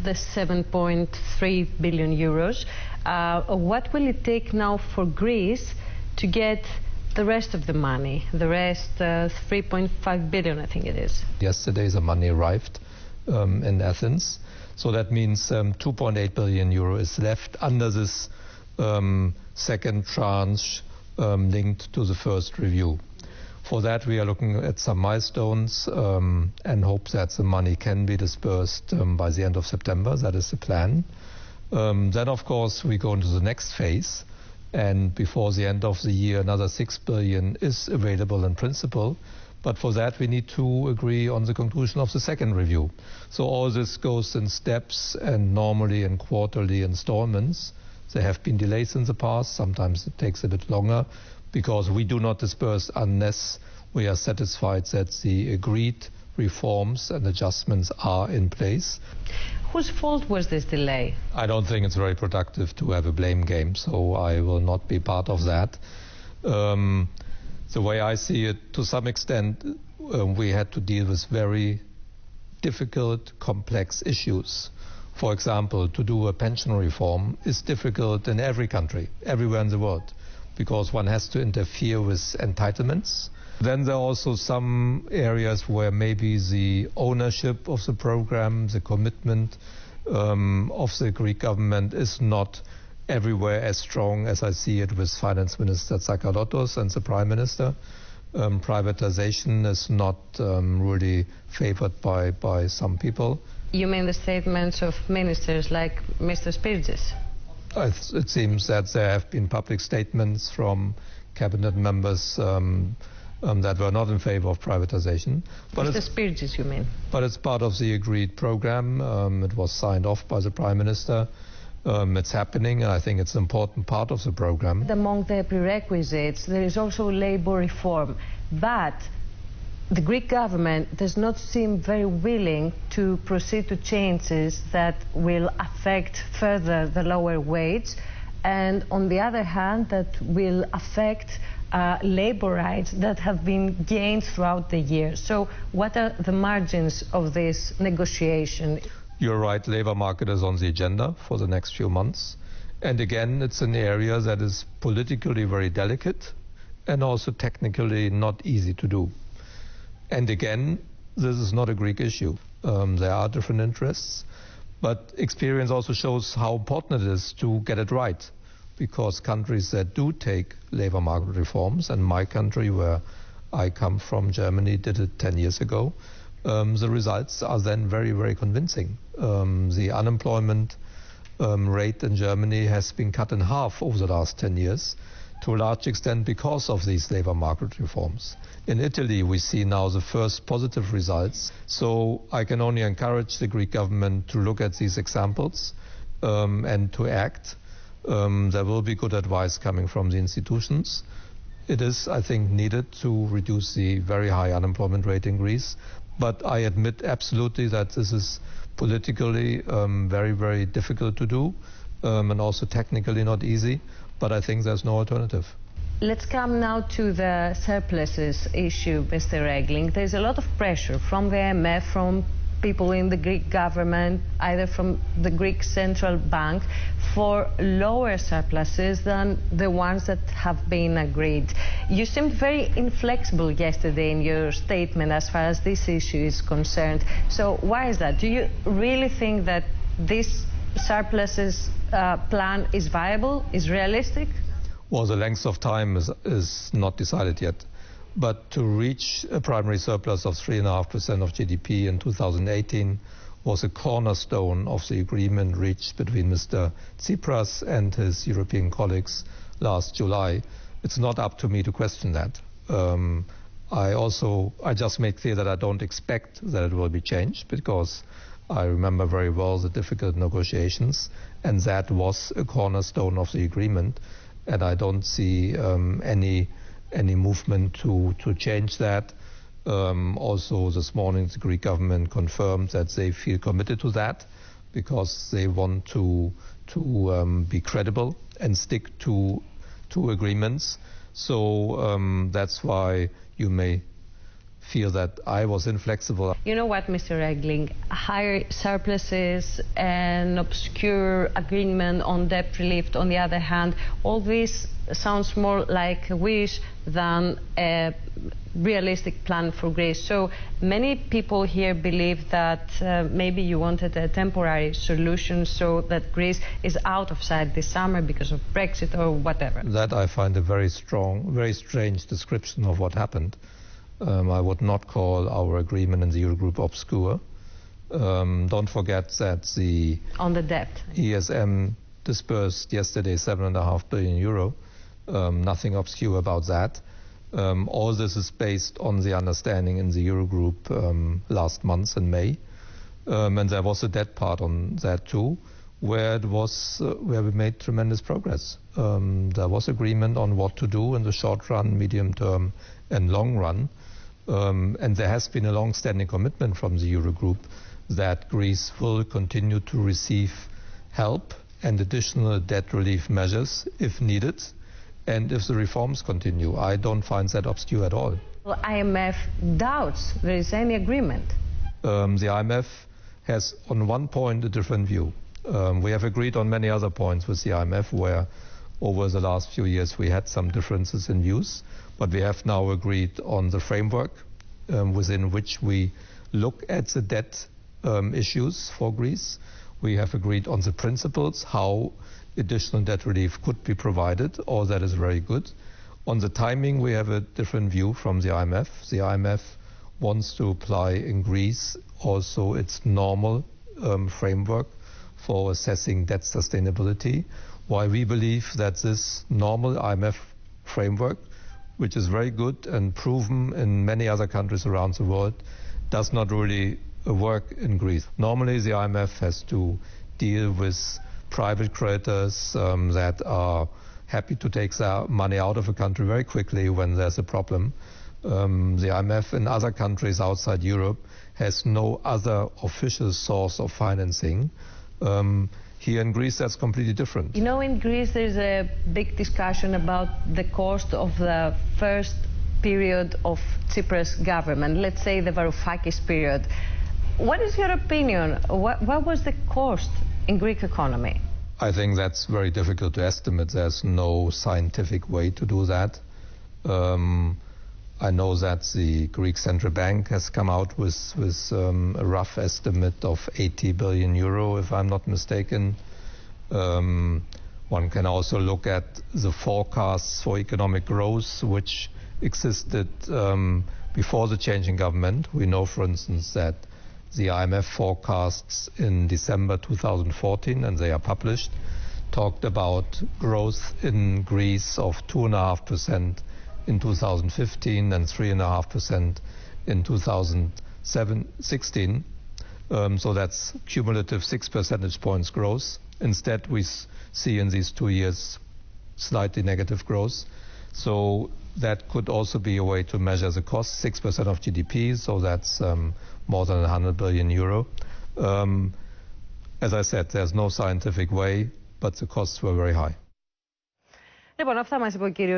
the 7.3 billion euros. What will it take now for Greece to get the rest of the money, the rest 3.5 billion, I think it is? Yesterday the money arrived in Athens. So that means 2.8 billion euro is left under this second tranche linked to the first review. For that we are looking at some milestones and hope that the money can be dispersed by the end of September. That is the plan. Then of course we go into the next phase, and before the end of the year another 6 billion is available in principle. But for that we need to agree on the conclusion of the second review. So all this goes in steps and normally in quarterly installments. There have been delays in the past. Sometimes it takes a bit longer because we do not disperse unless we are satisfied that the agreed reforms and adjustments are in place. Whose fault was this delay? I don't think it's very productive to have a blame game, so I will not be part of that. The way I see it, to some extent, we had to deal with very difficult, complex issues. For example, to do a pension reform is difficult in every country, everywhere in the world, because one has to interfere with entitlements. Then there are also some areas where maybe the ownership of the program, the commitment of the Greek government is not everywhere as strong as I see it with Finance Minister Tsakalotos and the Prime Minister. Privatization is not really favored by some people. You mean the statements of ministers like Mr. Spirgis? It seems that there have been public statements from cabinet members that were not in favor of privatization. But Mr. Spirgis, you mean? But it's part of the agreed program. It was signed off by the Prime Minister. It's happening, and I think it's an important part of the program. Among the prerequisites, there is also labor reform. But the Greek government does not seem very willing to proceed to changes that will affect further the lower wage, and on the other hand, that will affect labor rights that have been gained throughout the year. So what are the margins of this negotiation? You're right, labor market is on the agenda for the next few months. And again, it's an area that is politically very delicate and also technically not easy to do. And again, this is not a Greek issue. There are different interests, but experience also shows how important it is to get it right, because countries that do take labor market reforms, and my country where I come from, Germany, did it 10 years ago, the results are then very, very convincing. The unemployment rate in Germany has been cut in half over the last 10 years, to a large extent because of these labor market reforms. In Italy, we see now the first positive results. So I can only encourage the Greek government to look at these examples and to act. There will be good advice coming from the institutions. It is, I think, needed to reduce the very high unemployment rate in Greece. But I admit absolutely that this is politically very, very difficult to do and also technically not easy. But I think there's no alternative. Let's come now to the surpluses issue, Mr. Rέgklινγκ. There's a lot of pressure from the IMF, from people in the Greek government, either from the Greek Central Bank, for lower surpluses than the ones that have been agreed. You seemed very inflexible yesterday in your statement as far as this issue is concerned. So why is that? Do you really think that this surpluses plan is viable, is realistic? Well, the length of time is not decided yet. But to reach a primary surplus of 3.5% of GDP in 2018 was a cornerstone of the agreement reached between Mr. Tsipras and his European colleagues last July. It's not up to me to question that. I just made clear that I don't expect that it will be changed, because I remember very well the difficult negotiations, and that was a cornerstone of the agreement, and I don't see any movement to change that. Also this morning the Greek government confirmed that they feel committed to that, because they want to be credible and stick to agreements. So that's why you may feel that I was inflexible. You know what, Mr. Rέγκλινγκ, higher surpluses and obscure agreement on debt relief, on the other hand, all this sounds more like a wish than a realistic plan for Greece. So many people here believe that maybe you wanted a temporary solution so that Greece is out of sight this summer because of Brexit or whatever. That I find a very strong, very strange description of what happened. I would not call our agreement in the Eurogroup obscure. Don't forget that the on the debt ESM disbursed yesterday 7.5 billion euro. Nothing obscure about that. All this is based on the understanding in the Eurogroup last month in May, and there was a debt part on that too, where it was where we made tremendous progress. There was agreement on what to do in the short run, medium term, and long run, and there has been a long-standing commitment from the Eurogroup that Greece will continue to receive help and additional debt relief measures if needed. And if the reforms continue, I don't find that obscure at all. Well, IMF doubts there is any agreement. The IMF has on one point a different view. We have agreed on many other points with the IMF where over the last few years we had some differences in views, but we have now agreed on the framework within which we look at the debt issues for Greece. We have agreed on the principles, how additional debt relief could be provided. All that is very good. On the timing, we have a different view from the IMF. The IMF wants to apply in Greece also its normal framework for assessing debt sustainability, while we believe that this normal IMF framework, which is very good and proven in many other countries around the world, does not really work in Greece. Normally, the IMF has to deal with private creditors that are happy to take their money out of a country very quickly when there's a problem. The IMF in other countries outside Europe has no other official source of financing. Here in Greece, that's completely different. You know, in Greece, there's a big discussion about the cost of the first period of Tsipras government, let's say the Varoufakis period. What is your opinion? What was the cost in Greek economy? I think that's very difficult to estimate. There's no scientific way to do that. I know that the Greek Central Bank has come out with a rough estimate of 80 billion euro, if I'm not mistaken. One can also look at the forecasts for economic growth, which existed before the change in government. We know, for instance, that the IMF forecasts in December 2014, and they are published, talked about growth in Greece of 2.5% in 2015 and 3.5% in 2016. So that's cumulative 6 percentage points growth. Instead, we see in these 2 years slightly negative growth. So that could also be a way to measure the cost, 6% of GDP, so that's more than 100 billion euro. As I said, there's no scientific way, but the costs were very high. Λοιπόν, αυτά μας είπε ο κύριος